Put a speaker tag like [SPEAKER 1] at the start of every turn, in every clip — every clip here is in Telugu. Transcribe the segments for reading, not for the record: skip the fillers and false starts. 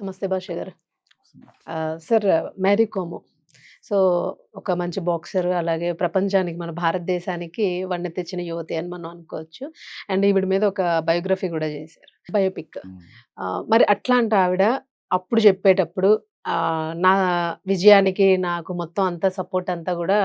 [SPEAKER 1] నమస్తే భాష గారు. Sir Mary come. సో, ఒక మంచి బాక్సర్ అలాగే ప్రపంచానికి మన భారతదేశానికి వన్నె తెచ్చిన యువతి అని మనం అనుకోవచ్చు. అండ్ ఈవిడ మీద ఒక బయోగ్రఫీ గూడా జేశారు. బయోపిక్.
[SPEAKER 2] హ్మ్.
[SPEAKER 1] మరి అట్లాంటి ఆవిడ అప్పుడు జెప్పేటప్పుడు నా విజయానికి నాకు మొత్తం అంతా సపోర్ట్ అంతా గూడా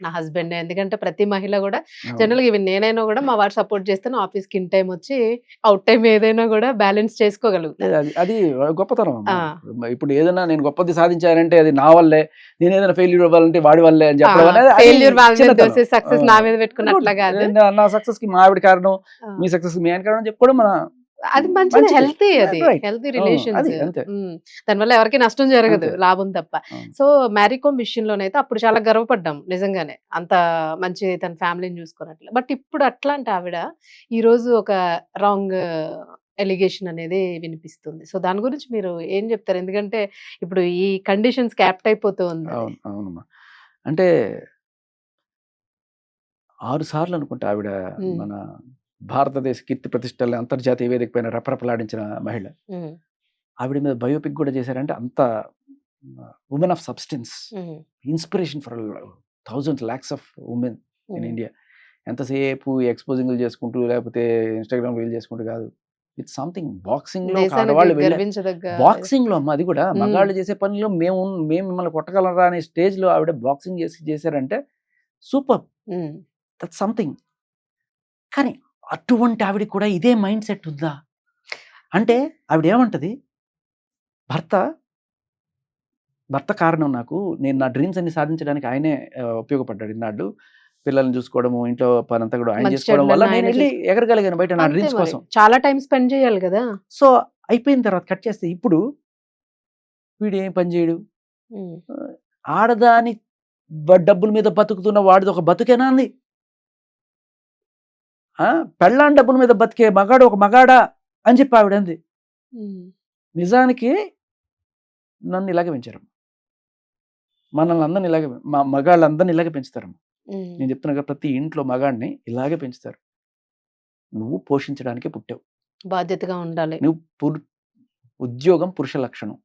[SPEAKER 1] నా హస్బెండే. ఎందుకంటే ప్రతి మహిళ గూడా
[SPEAKER 2] అవును.
[SPEAKER 1] జనరల్‌గా ఈవెన్ నేనైనా గూడా మా వారు సపోర్ట్ జేస్తేనే ఆఫీస్‌కి ఇన్ టైమ్ ఒచ్చి, ఔట్ టైమ్ ఏదైనా గూడా బ్యాలెన్స్ చేసుకోగలుగుతా.
[SPEAKER 2] లేదు అది గొప్పతనం
[SPEAKER 1] ఆ!
[SPEAKER 2] అమ్మా. ఇప్పుడు ఏదైనా నేను గొప్పది సాధించానంటే అది నా వల్లే. నేనేదైనా ఫెయిల్యూర్ అవ్వాలంటే వాడి వల్లే అని
[SPEAKER 1] ఆ!
[SPEAKER 2] చెప్పడం అనేది అది
[SPEAKER 1] ఫెయిల్యూర్ వాళ్ళ మీద
[SPEAKER 2] చిన్నతనం.
[SPEAKER 1] దోసేసి సక్సెస్ నా మీద పెట్టుకుని
[SPEAKER 2] గుడ్.
[SPEAKER 1] అట్లా గాదు.
[SPEAKER 2] నా సక్సెస్‌కి మా ఆవిడ కారణం,
[SPEAKER 1] ఆ!
[SPEAKER 2] మీ సక్సెస్‌కి మీ ఆయన కారణం అని చెప్పుకోవడం
[SPEAKER 1] అది మంచిది.
[SPEAKER 2] మంచిది.
[SPEAKER 1] హెల్తీ అది.
[SPEAKER 2] రైట్.
[SPEAKER 1] హెల్తీ
[SPEAKER 2] అవును.
[SPEAKER 1] రిలేషన్స్.
[SPEAKER 2] అది అంతే.
[SPEAKER 1] దానివల్ల ఎవరికీ నష్టం జరగదు.
[SPEAKER 2] అంతే.
[SPEAKER 1] లాభం తప్ప.
[SPEAKER 2] అవును.
[SPEAKER 1] సో, మ్యారీ కామ్ విషయంలోనైతే అప్పుడు చాలా గర్వపడ్డాం నిజంగానే. అంత మంచి తన ఫ్యామిలీని చూసుకున్నట్లు. బట్ ఇప్పుడు అట్లాంటి ఆవిడ ఈరోజు ఒక రాంగ్ అలిగేషన్ అనేది వినిపిస్తుంది. సో, దాని గురించి మీరు ఏం చెప్తారు? ఎందుకంటే ఇప్పుడు ఈ కండిషన్స్‌కి యాప్ట్ అయిపోతూ ఉందది.
[SPEAKER 2] అవును. అవునమ్మా. అంటే 6 సార్లు అనుకుంటా ఆవిడ
[SPEAKER 1] హ్మ్.
[SPEAKER 2] మన భారతదేశ కీర్తి ప్రతిష్టల్ని అంతర్జాతీయ వేదిక పైన రెపరెపలాడించిన మహిళ.
[SPEAKER 1] హ్మ్.
[SPEAKER 2] ఆవిడ మీద బయోపిక్ గూడా చేశారంటే అంత వుమెన్ ఆఫ్ సబ్‌స్టెన్స్.
[SPEAKER 1] హ్మ్.
[SPEAKER 2] Inspiration for thousands lakhs of women in
[SPEAKER 1] హ్మ్.
[SPEAKER 2] ఇండియా. ఎంతసేపు ఎక్స్‌పోజింగ్‌లు చేసుకుంటూ లేకపోతే ఇన్‌స్టాగ్రామ్ రీల్ చేసుకుంటూ కాదు. ఇట్స్ సంథింగ్ బాక్సింగ్‌లో ఒక
[SPEAKER 1] దేశానికి
[SPEAKER 2] ఆడవాళ్ళు వెళ్ళారు.
[SPEAKER 1] గర్వించదగ్గ
[SPEAKER 2] బాక్సింగ్‌లో అమ్మ అది కూడా
[SPEAKER 1] హ్మ్.
[SPEAKER 2] మగాళ్ళు చేసే పనిలో మేము మిమ్మల్ని కొట్టగలరా అనే స్టేజ్‌లో ఆవిడ బాక్సింగ్ చేశారంటే సూపర్.
[SPEAKER 1] హ్మ్.
[SPEAKER 2] That's something. కానీ అటువంటి ఆవిడకి కూడా ఇదే మైండ్ సెట్ ఉందా? అంటే ఆవిడ ఏమంటది? భర్త భర్త కారణం నాకు. నేను నా డ్రీమ్స్ అన్ని సాధించడానికి ఆయనే ఉపయోగపడ్డాడు ఇన్నాళ్ళు. పిల్లల్ని చూసుకోవడము, ఇంట్లో పనంతా కూడా ఆయన
[SPEAKER 1] మంచి
[SPEAKER 2] చేసుకోవడం వల్ల
[SPEAKER 1] చెడులన్నీ ఆయనే
[SPEAKER 2] నేనెళ్ళి
[SPEAKER 1] చూసు
[SPEAKER 2] ఎగరగలిగాను బయట నా
[SPEAKER 1] అంతే
[SPEAKER 2] డ్రీమ్స్
[SPEAKER 1] మరి.
[SPEAKER 2] కోసం.
[SPEAKER 1] చాలా టైమ్ స్పెండ్ చేయాలి గదా!
[SPEAKER 2] సో, అయిపోయిన తర్వాత కట్ చేస్తే ఇప్పుడు వీడేం పని చేయడు.
[SPEAKER 1] హ్మ్.
[SPEAKER 2] ఆహ్, ఆడదాని డబ్బుల మీద బతుకుతున్న వాడిది ఒక బతుకేనా అంది? ఆ! పెళ్ళాం డబ్బుల మీద బతికే మగాడు ఒక మగాడా అని చెప్పి ఆవిడంది.
[SPEAKER 1] హ్మ్.
[SPEAKER 2] నిజానికి నన్ను ఇలాగే పెంచారు. మనల్ని అందరిని ఇలాగే మగాళ్ళందరిని ఇలాగే పెంచుతారమ్మ.
[SPEAKER 1] హ్మ్.
[SPEAKER 2] నేను చెప్తున్నా కదా! ప్రతి ఇంట్లో మగాడిని ఇలాగే పెంచుతారు. నువ్వు పోషించడానికే పుట్టావు.
[SPEAKER 1] బాధ్యతగా ఉండాలి.
[SPEAKER 2] నువ్వు ఉద్యోగం పురుష లక్షణం.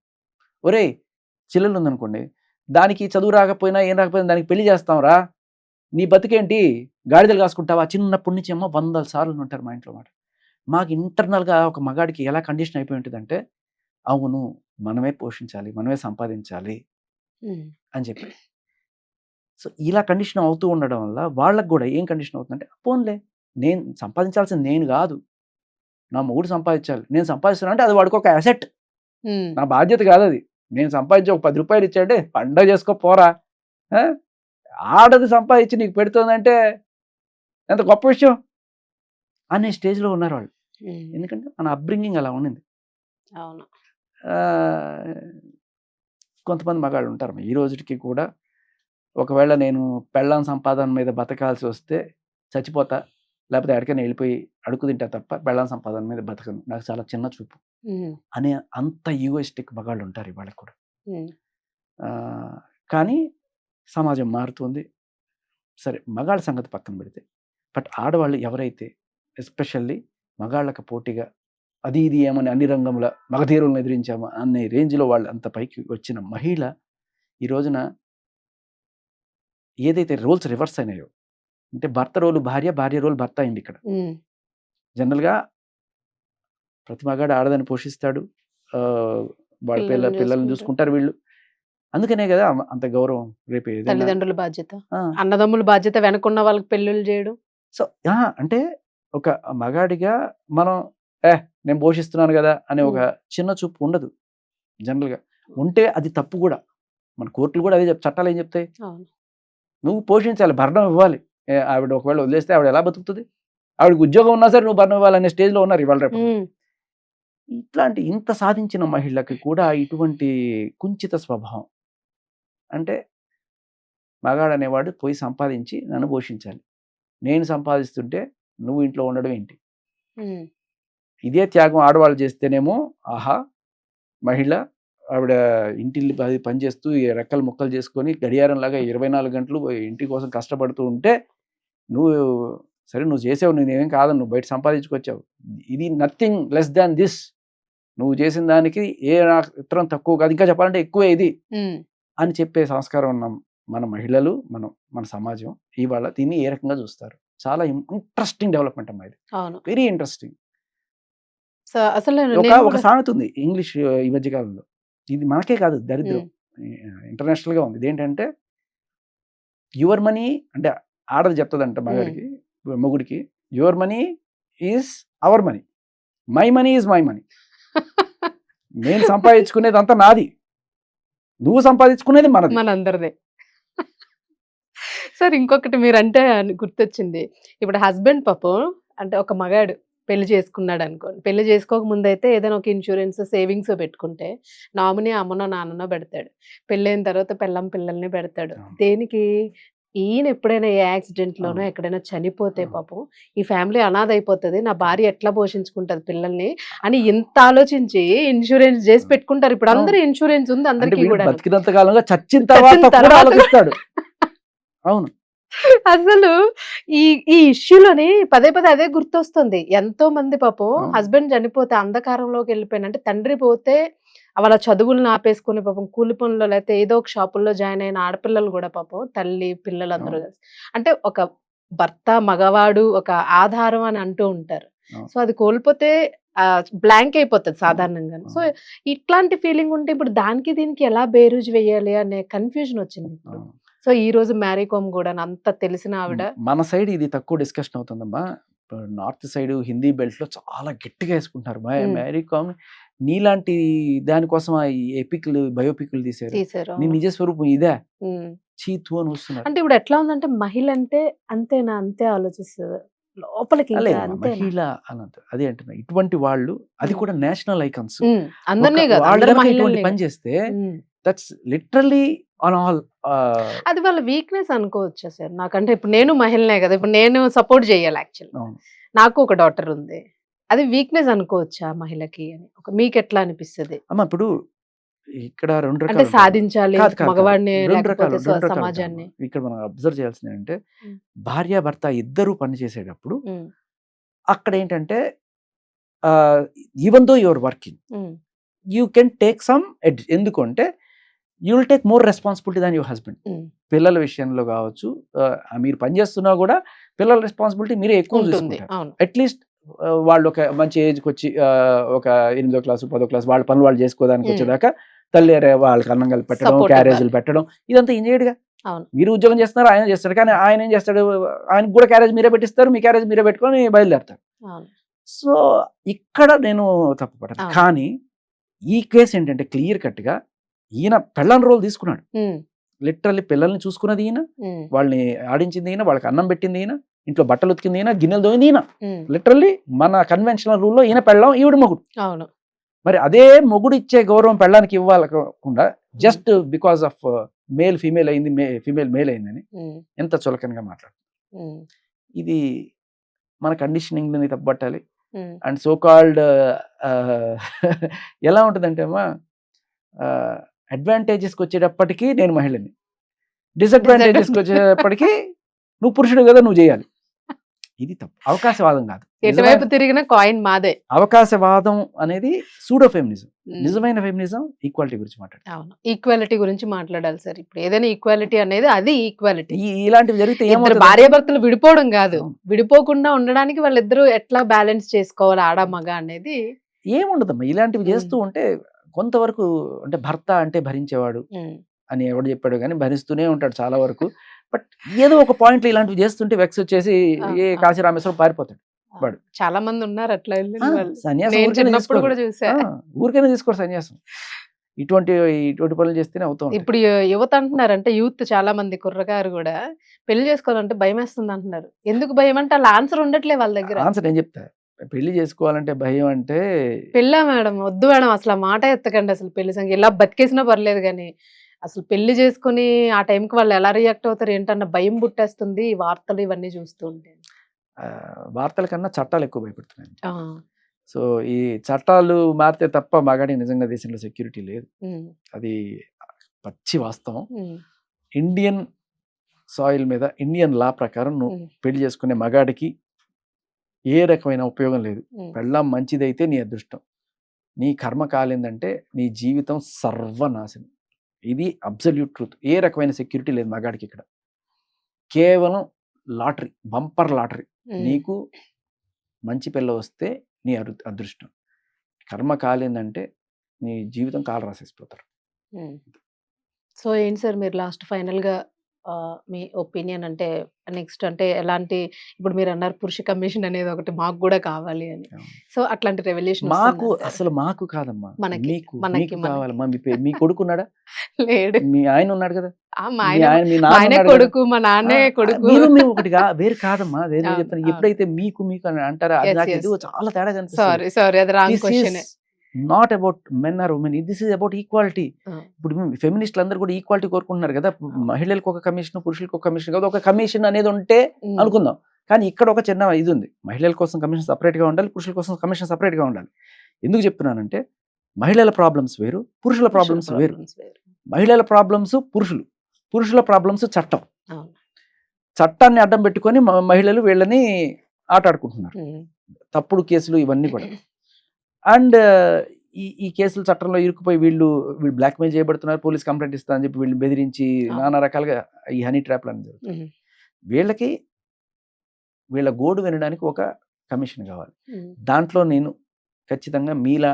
[SPEAKER 2] ఒరేయ్! చెల్లెలుందనుకోండి, దానికి చదువు రాకపోయినా, ఏం రాకపోయినా దానికి పెళ్లి చేస్తాంరా. నీ బతుకేంటి? గాడిదలు కాసుకుంటావా? చిన్నప్పటి నుంచి అమ్మ వందల సార్లు వినుంటారు మా ఇంట్లో మాట. మాకు ఇంటర్నల్‌గా ఒక మగాడికి ఎలా కండిషన్ అయిపోయి ఉంటదంటే, అవును. మనమే పోషించాలి. మనమే సంపాదించాలి
[SPEAKER 1] హ్మ్.
[SPEAKER 2] అని చెప్పి. సో, ఇలా కండిషన్ అవుతూ ఉండడం వల్ల వాళ్ళకి గూడా ఏం కండిషన్ అవుతుందంటే, పోన్లే నేను సంపాదించాల్సింది నేను గాదు. నా మొగుడు సంపాదించాలి. నేను సంపాదిస్తున్నా అంటే అది వాడికొక అసెట్.
[SPEAKER 1] హ్మ్.
[SPEAKER 2] నా బాధ్యత కాదది. నేను సంపాదించి ఒక రూ. 10 ఇచ్చాడంటే పండగ చేసుకో పోరా! ఆ! ఆడది సంపాదించి నీకు పెడుతోందంటే ఎంత గొప్ప విషయం అనే స్టేజ్‌లో ఉన్నారు వాళ్ళు.
[SPEAKER 1] హ్మ్.
[SPEAKER 2] ఎందుకంటే మన అప్బ్రింగింగ్ అలా ఉండింది.
[SPEAKER 1] అవును.
[SPEAKER 2] ఆహ్, కొంతమంది మగాళ్ళు ఉంటారు. ఈ రోజుటికి కూడా ఒకవేళ నేను పెళ్ళాం సంపాదన మీద బతకాల్సి వస్తే చచ్చిపోతా. లేకపోతే ఎక్కడికైనా ఎళ్ళిపోయి అడుక్కు తింటా తప్ప పెళ్ళాం సంపాదన మీద బతకను. నాకు చాలా చిన్న చూపు
[SPEAKER 1] హ్మ్.
[SPEAKER 2] అనే అంత ఈగోయిస్టిక్ మగాళ్ళు ఉంటారు ఇవాళకి కూడా.
[SPEAKER 1] హ్మ్.
[SPEAKER 2] ఆహ్, కానీ సమాజం మారుతుంది. సరే మగాళ్ళ సంగతి పక్కన పెడితే, బట్ ఆడవాళ్ళు ఎవరైతే ఎస్పెషల్లీ మగాళ్ళకి పోటీగా అది ఇది ఏమని అన్ని రంగంల మగధీరులను ఎదిరించాము అనే రేంజ్‌లో వాళ్ళు అంత పైకి వచ్చిన మహిళ ఈ రోజున ఏదైతే రోల్స్ రివర్స్ అయినాయో, అంటే భర్త రోల్ భార్య, భార్య రోల్ భర్త అయిందిక్కడ.
[SPEAKER 1] హ్మ్.
[SPEAKER 2] జనరల్‌గా ప్రతి మగాడు ఆడదని పోషిస్తాడు. ఆహ్, వాళ్ళ
[SPEAKER 1] పిల్లల్ని
[SPEAKER 2] పిల్లల్ని
[SPEAKER 1] చూసుకుంటారు.
[SPEAKER 2] చూసుకుంటారు వీళ్ళు. అందుకనే గదా! అంత గౌరవం రేపు ఏదైనా
[SPEAKER 1] తల్లిదండ్రుల బాధ్యత.
[SPEAKER 2] ఆ!
[SPEAKER 1] అన్నదమ్ముల బాధ్యత వెనకున్న వాళ్ళకి పెళ్ళిళ్ళు జేయడం.
[SPEAKER 2] సో అంటే ఒక మగాడిగా మనం నేను పోషిస్తున్నాను గదా! అనే ఒక
[SPEAKER 1] హ్మ్.
[SPEAKER 2] చిన్న చూపు ఉండదు జనరల్‌గా. ఉంటే అది తప్పు గూడా. మన కోర్టులు గూడా అదే చట్టాలు ఏం చెప్తాయి?
[SPEAKER 1] అవును.
[SPEAKER 2] నువ్వు పోషించాలి. భరణం ఇవ్వాలి. ఆవిడ ఒకవేళ వదిలేస్తే ఆవిడ ఎలా బతుకుతది? ఆవిడకి ఉద్యోగం ఉన్నా సరే నువ్వు భరణం ఇవ్వాలనే స్టేజ్‌లో ఉన్నారు ఇవాళ రేపట్లో.
[SPEAKER 1] హ్మ్.
[SPEAKER 2] ఇట్లాంటి ఇంత సాధించిన మహిళకి కూడా ఇటువంటి కుంచిత స్వభావం. అంటే మగాడనేవాడు పోయి సంపాదించి నన్ను పోషించాలి. నేను సంపాదిస్తుంటే నువ్వు ఇంట్లో ఉండడం ఏంటి?
[SPEAKER 1] హ్మ్.
[SPEAKER 2] ఇదే త్యాగం ఆడవాళ్ళు చేస్తేనేమో ఆహా! మహిళ ఆవిడ ఇంటిల్లి అది పని చేస్తూ ఈ రెక్కలు ముక్కలు చేసుకొని గడియారంలాగా 24 గంటలు ఇంటి కోసం కష్టపడుతూ ఉంటే, నువ్వు సరే నువ్వు చేసావు నేనేం కాదను. నువ్వు బయట సంపాదించుకొచ్చావు. ఇది నథింగ్ లెస్ థాన్ థిస్. నువ్వు చేసిన దానికి ఏ ఇతరం తక్కువ కాదు, ఇంకా చెప్పాలంటే ఎక్కువే ఇది అని చెప్పే సంస్కారం ఉన్న మన మహిళలు, మన సమాజం ఇవాళ దీన్ని ఏ రకంగా చూస్తారు? చాలా ఇంట్రెస్టింగ్ డెవలప్మెంట్ అమ్మా ఇది.
[SPEAKER 1] అవును.
[SPEAKER 2] Very interesting.
[SPEAKER 1] అసలు
[SPEAKER 2] ఒక సామెత ఉంది ఇంగ్లీష్ ఈ మధ్య కాలంలో, ఇది మనకే కాదు దరిద్రం, ఇంటర్నేషనల్ గా ఉంది. ఇదేంటంటే యువర్ మనీ అంటే ఆడది చెప్తుందంట మగాడికి, మొగుడికి, your money is our money, my money is my money. నేను సంపాదించుకునేది అంతా నాది, నువ్వు సంపాదించుకునేది మనది,
[SPEAKER 1] మనందరిదే. సార్ ఇంకొకటి మీరంటే గుర్తొచ్చింది. ఇప్పుడు హస్బెండ్ పాపం అంటే ఒక మగాడు పెళ్లి చేసుకున్నాడు అనుకోండి, పెళ్లి చేసుకోక ముందు అయితే ఏదైనా ఒక ఇన్సూరెన్స్ సేవింగ్స్ పెట్టుకుంటే నామినీ అమ్మనో నాన్ననో పెడతాడు, పెళ్ళైన తర్వాత పిల్లం పిల్లల్ని పెడతాడు. దేనికి? ఈయన ఎప్పుడైనా ఏ యాక్సిడెంట్ లోనో ఎక్కడైనా చనిపోతే పాపం ఈ ఫ్యామిలీ అనాథ అయిపోతుంది, నా భార్య ఎట్లా పోషించుకుంటది పిల్లల్ని అని ఇంత ఆలోచించి ఇన్సూరెన్స్ చేసి పెట్టుకుంటారు. ఇప్పుడు అందరూ ఇన్సూరెన్స్ ఉంది అందరికీ కూడా.
[SPEAKER 2] బతికినంత కాలంగా చచ్చిన తర్వాత ఆలోచిస్తాడు. అవును.
[SPEAKER 1] అసలు ఈ ఈ ఇష్యూలోని పదే పదే అదే గుర్తొస్తుంది. ఎంతో మంది పాపం హస్బెండ్ చనిపోతే అంధకారంలోకి వెళ్ళిపోయిన, అంటే తండ్రి పోతే వాళ్ళ చదువులను ఆపేసుకుని పాపం కూలి పనుల్లో లేకపోతే ఏదో ఒక షాపుల్లో జాయిన్ అయిన ఆడపిల్లలు కూడా పాపం తల్లి పిల్లలు అందరూ కలిసి, అంటే ఒక భర్త మగవాడు ఒక ఆధారం అని అంటూ ఉంటారు. సో అది కోల్పోతే బ్లాంక్ అయిపోతుంది సాధారణంగా. సో ఇట్లాంటి ఫీలింగ్ ఉంటే ఇప్పుడు దానికి దీనికి ఎలా బేరుజు వేయాలి అనే కన్ఫ్యూజన్ వచ్చింది ఇప్పుడు. సో ఈ రోజు మ్యారీ కామ్ కూడా అంత తెలిసిన ఆవిడ. మన
[SPEAKER 2] సైడ్ ఇది తక్కువ డిస్కషన్ అవుతుందమ్మా, నార్త్ సైడ్ హిందీ బెల్ట్ లో చాలా గట్టిగా వేసుకుంటారు మ్యారీ కామ్. నీలాంటి దానికోసం ఎపిక్లు బయోపిక్లు తీసారు, నీ నిజ స్వరూపం ఇదే చీతు అని వస్తున్నారు.
[SPEAKER 1] అంటే ఇప్పుడు ఎట్లా ఉందంటే మహిళ అంటే అంతేనా, అంతే ఆలోచిస్తుంది లోపలికి
[SPEAKER 2] మహిళ అనంత అదే అంటున్నా. ఇటువంటి వాళ్ళు అది కూడా నేషనల్ ఐకాన్స్,
[SPEAKER 1] అందరినీ
[SPEAKER 2] ఇటువంటి పని చేస్తే దట్స్ లిటరల్లీ ఆన్ ఆల్.
[SPEAKER 1] అది వాళ్ళ వీక్నెస్ అనుకోవచ్చా సార్? నాకంటే ఇప్పుడు నేను మహిళనే కదా, ఇప్పుడు నేను సపోర్ట్ చేయాలి యాక్చువల్, నాకు ఒక డాటర్ ఉంది, అది వీక్నెస్ అనుకోవచ్చా మహిళకి అని మీకు ఎట్లా అనిపిస్తుంది
[SPEAKER 2] అమ్మా? ఇప్పుడు ఇక్కడ రెండు
[SPEAKER 1] అంటే సాధించాలి మగవాడిని
[SPEAKER 2] సమాజాన్ని.
[SPEAKER 1] సమాజాన్ని
[SPEAKER 2] ఇక్కడ మనం అబ్జర్వ్ చేయాల్సింది ఏంటంటే భార్య భర్త ఇద్దరు పని చేసేటప్పుడు అక్కడ ఏంటంటే even though your working you can take some edge. ఎందుకంటే you will take more responsibility than your husband. పిల్లల విషయంలో కావచ్చు, మీరు పనిచేస్తున్నా కూడా పిల్లల రెస్పాన్సిబిలిటీ మీరే ఎక్కువ చూసుకుంటారు. అట్లీస్ట్ వాళ్ళు ఒక మంచి ఏజ్కి వచ్చి ఒక 8వ క్లాసు 10వ క్లాసు వాళ్ళ పనులు వాళ్ళు చేసుకోవడానికి వచ్చేదాకా తల్లి వాళ్ళకి అన్నం కలిపి పెట్టడం, క్యారేజీలు పెట్టడం, ఇదంతా ఇంజనీర్గా. మీరు ఉద్యోగం చేస్తున్నారు, ఆయన చేస్తాడు, కానీ ఆయన ఏం చేస్తాడు, ఆయనకు కూడా క్యారేజ్ మీరే పెట్టిస్తారు, మీ క్యారేజ్ మీరే పెట్టుకొని బయలుదేరుతారు. సో ఇక్కడ నేను తప్పుపడను. కానీ ఈ కేసు ఏంటంటే క్లియర్ కట్ గా ఈయన పెళ్ళని రోల్ తీసుకున్నాడు. లిటరల్లీ పిల్లల్ని చూసుకున్నది ఈయన, వాళ్ళని ఆడించింది ఈయన, వాళ్ళకి అన్నం పెట్టింది ఈయన, ఇంట్లో బట్టలు ఉతికింది ఈయన, గిన్నెలు దోయింది ఈయన. లిటరల్లీ మన కన్వెన్షనల్ రూల్లో ఈయన పెళ్ళం, ఈవిడ మొగుడు.
[SPEAKER 1] అవును.
[SPEAKER 2] మరి అదే మొగుడు ఇచ్చే గౌరవం పెళ్ళానికి ఇవ్వాలకుండా just because of male female అయింది, ఫీమేల్ మేల్ అయిందని ఎంత చులకనగా మాట్లాడుతుంది. ఇది మన కండిషనింగ్ ని తప్పబట్టాలి. అండ్ సో కాల్డ్ ఎలా ఉంటుందంటే అమ్మా, అడ్వాంటేజెస్కి వచ్చేటప్పటికీ నేను మహిళని, డిసడ్వాంటేజెస్కి వచ్చేటప్పటికీ నువ్వు పురుషుడు కదా నువ్వు చేయాలి. ఇది తప్పు, అవకాశవాదం కాదు.
[SPEAKER 1] ఎటువైపు తిరిగిన కాయిన్ మాదే.
[SPEAKER 2] అవకాశవాదం అనేది సూడో ఫెమినిజం. నిజమైన ఫెమినిజం ఈక్వాలిటీ గురించి మాట్లాడాలి.
[SPEAKER 1] అవును, ఈక్వాలిటీ గురించి మాట్లాడాలి సార్. ఇప్పుడు ఏదైనా ఈక్వాలిటీ అనేది అది ఈక్వాలిటీ.
[SPEAKER 2] ఇలాంటివి జరిగితే
[SPEAKER 1] భార్యాభర్తలు విడిపోవడం కాదు, విడిపోకుండా ఉండడానికి వాళ్ళిద్దరూ ఎట్లా బ్యాలెన్స్ చేసుకోవాలి ఆడ మగ అనేది
[SPEAKER 2] ఏముండదమ్మా. ఇలాంటివి చేస్తూ ఉంటే కొంతవరకు, అంటే భర్త అంటే భరించేవాడు అని ఎవడు చెప్పాడు, కానీ భరిస్తూనే ఉంటాడు చాలా వరకు. బట్ ఏదో ఒక పాయింట్ లో ఇలాంటివి చేస్తుంటే వెక్స్ వచ్చేసి ఏ కాశీ రామేశ్వరం పారిపోతాడు వాడు.
[SPEAKER 1] చాలా మంది ఉన్నారు అట్లా.
[SPEAKER 2] సన్యాసం ఊరికైనా తీసుకోరు సన్యాసం. ఇటువంటి పనులు చేస్తేనే అవుతాం.
[SPEAKER 1] ఇప్పుడు యువత అంటున్నారు, అంటే యూత్ చాలా మంది కుర్రగారు కూడా పెళ్లి చేసుకోవాలంటే భయం వేస్తుంది అంటున్నారు. ఎందుకు భయం అంటే వాళ్ళ ఆన్సర్ ఉండట్లే వాళ్ళ దగ్గర.
[SPEAKER 2] ఆన్సర్ ఏం చెప్తా, పెళ్లి చేసుకోవాలంటే భయం అంటే
[SPEAKER 1] పెళ్ళా మేడం, వద్దు మేడం, అసలు ఆ మాట ఎత్తకండి. అసలు పెళ్లి సంఖ్య ఇలా బతికేసినా పర్లేదు, కానీ అసలు పెళ్లి చేసుకుని ఆ టైంకి వాళ్ళు ఎలా రియాక్ట్ అవుతారు ఏంటన్న భయం పుట్టేస్తుంది ఈ వార్తలు ఇవన్నీ చూస్తూ ఉంటే.
[SPEAKER 2] వార్తల కన్నా చట్టాలు ఎక్కువ భయపెడుతున్నాయి. సో ఈ చట్టాలు మారితే తప్ప మగాడి నిజంగా దేశంలో సెక్యూరిటీ లేదు. అది పచ్చి వాస్తవం. ఇండియన్ సాయిల్ మీద ఇండియన్ లా ప్రకారం నువ్వు పెళ్లి చేసుకునే మగాడికి ఏ రకమైన ఉపయోగం లేదు. పెళ్ళాం మంచిదైతే నీ అదృష్టం, నీ కర్మ కాలేందంటే నీ జీవితం సర్వనాశనం. ఇది అబ్సల్యూట్ ట్రూత్. ఏ రకమైన సెక్యూరిటీ లేదు మగాడికి ఇక్కడ. కేవలం లాటరీ, బంపర్ లాటరీ. నీకు మంచి పిల్ల వస్తే నీ అదృష్టం. కర్మ కాలేందంటే నీ జీవితం కాలు రాసేసిపోతారు.
[SPEAKER 1] సో ఏంటి సార్ మీరు లాస్ట్ ఫైనల్గా మీ ఒపీనియన్ అంటే నెక్స్ట్ అంటే ఎలాంటి, ఇప్పుడు మీరు అన్నారు పురుష కమిషన్ అనేది ఒకటి మాకు కూడా కావాలి అని, సో అట్లాంటి రెవల్యూషన్
[SPEAKER 2] మాకు అసలు మాకు కాదమ్మా,
[SPEAKER 1] మనకి
[SPEAKER 2] మీకు
[SPEAKER 1] మనకి
[SPEAKER 2] మీకు
[SPEAKER 1] మనకి
[SPEAKER 2] కావాలమ్మా. మీ కొడుకున్నాడా?
[SPEAKER 1] లేడు.
[SPEAKER 2] మీ ఆయన ఉన్నాడు కదా,
[SPEAKER 1] మా
[SPEAKER 2] మీ
[SPEAKER 1] ఆయన
[SPEAKER 2] మీ నాన్న
[SPEAKER 1] ఆయనే
[SPEAKER 2] ఉన్నాడు కదా.
[SPEAKER 1] కొడుకు, మా నాన్నే కొడుకు.
[SPEAKER 2] మీరు మేము ఒకటిగా వేరు కాదమ్మా. అదే
[SPEAKER 1] అవును,
[SPEAKER 2] చెప్తాను.
[SPEAKER 1] అవును.
[SPEAKER 2] ఎప్పుడైతే మీకు మీకు అని అంటారా, అది
[SPEAKER 1] Yes,
[SPEAKER 2] నాకు
[SPEAKER 1] yes.
[SPEAKER 2] ఏదో చాలా తేడా కనిపిస్తుంది.
[SPEAKER 1] సారీ సారీ అది wrong
[SPEAKER 2] this
[SPEAKER 1] question.
[SPEAKER 2] Is not about men or women, this is about equality. ఇప్పుడు ఫెమినిస్టులు అందరూ కూడా ఈక్వాలిటీ కోరుకుంటున్నారు కదా. మహిళలకు ఒక కమిషన్, పురుషులకు ఒక కమిషన్ కాదు, ఒక కమిషన్ అనేది ఉంటే అనుకుందాం. కానీ ఇక్కడ ఒక చిన్న ఇది ఉంది, మహిళల కోసం కమిషన్ సపరేట్ గా ఉండాలి, పురుషుల కోసం కమిషన్ సపరేట్ గా ఉండాలి. ఎందుకు చెప్తున్నానంటే మహిళల ప్రాబ్లమ్స్ వేరు, పురుషుల ప్రాబ్లమ్స్ వేరు. మహిళల ప్రాబ్లమ్స్ పురుషులు, పురుషుల ప్రాబ్లమ్స్ చట్టం. చట్టాన్ని అడ్డం పెట్టుకొని మహిళలు వీళ్ళని ఆటాడుకుంటున్నారు. తప్పుడు కేసులు ఇవన్నీ కూడా. అండ్ ఈ కేసులు చట్టంలో ఇరుక్కుపోయి వీళ్ళు బ్లాక్మెయిల్ చేయబడుతున్నారు, పోలీస్ కంప్లైంట్ ఇస్తా అని చెప్పి వీళ్ళు బెదిరించి నానా రకాలుగా ఈ హనీ ట్రాప్లు అని జరుగుతుంది. వీళ్ళకి వీళ్ళ గోడు వినడానికి ఒక కమిషన్ కావాలి. దాంట్లో నేను ఖచ్చితంగా మీలా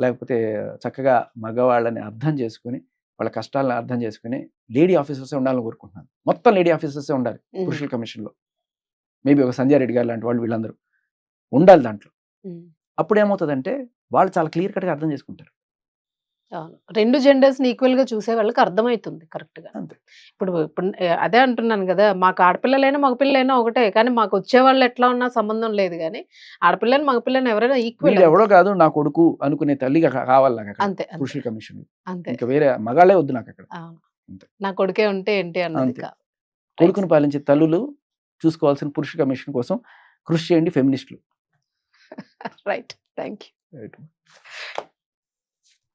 [SPEAKER 2] లేకపోతే చక్కగా మగవాళ్ళని అర్థం చేసుకుని వాళ్ళ కష్టాలను అర్థం చేసుకుని లేడీ ఆఫీసర్సే ఉండాలని కోరుకుంటున్నాను. మొత్తం లేడీ ఆఫీసర్సే ఉండాలి పురుషుల కమిషన్లో. మేబీ ఒక సంజయ్ రెడ్డి గారు లాంటి వాళ్ళు వీళ్ళందరూ ఉండాలి దాంట్లో. అప్పుడు ఏమవుతుందంటే వాళ్ళు చాలా క్లియర్ కట్గా అర్థం చేసుకుంటారు.
[SPEAKER 1] రెండు జెండర్స్ ఈక్వల్ గా చూసే వాళ్ళకి అర్థమవుతుంది కరెక్ట్ గా.
[SPEAKER 2] అంతే.
[SPEAKER 1] ఇప్పుడు అదే అంటున్నాను కదా, మాకు ఆడపిల్లలైనా మగపిల్లలైనా ఒకటే, కానీ మాకు వచ్చే వాళ్ళు ఎట్లా ఉన్నా సంబంధం లేదు. కానీ ఆడపిల్లని మగపిల్లని ఎవరైనా ఈక్వల్.
[SPEAKER 2] ఎవడో కాదు నా కొడుకు అనుకునే తల్లిగా కావాలి నాకు అక్కడ
[SPEAKER 1] అంతే
[SPEAKER 2] పురుషుల కమిషన్.
[SPEAKER 1] అంతే.
[SPEAKER 2] ఇంకా వేరే మగాళ్ళే వద్దు నాకు అక్కడ.
[SPEAKER 1] నా కొడుకే ఉంటే ఏంటి అన్నది.
[SPEAKER 2] అంతే. కొడుకును పాలించే తల్లులు చూసుకోవాల్సిన పురుష కమిషన్ కోసం కృషి చేయండి ఫెమినిస్టులు.
[SPEAKER 1] Right, thank you.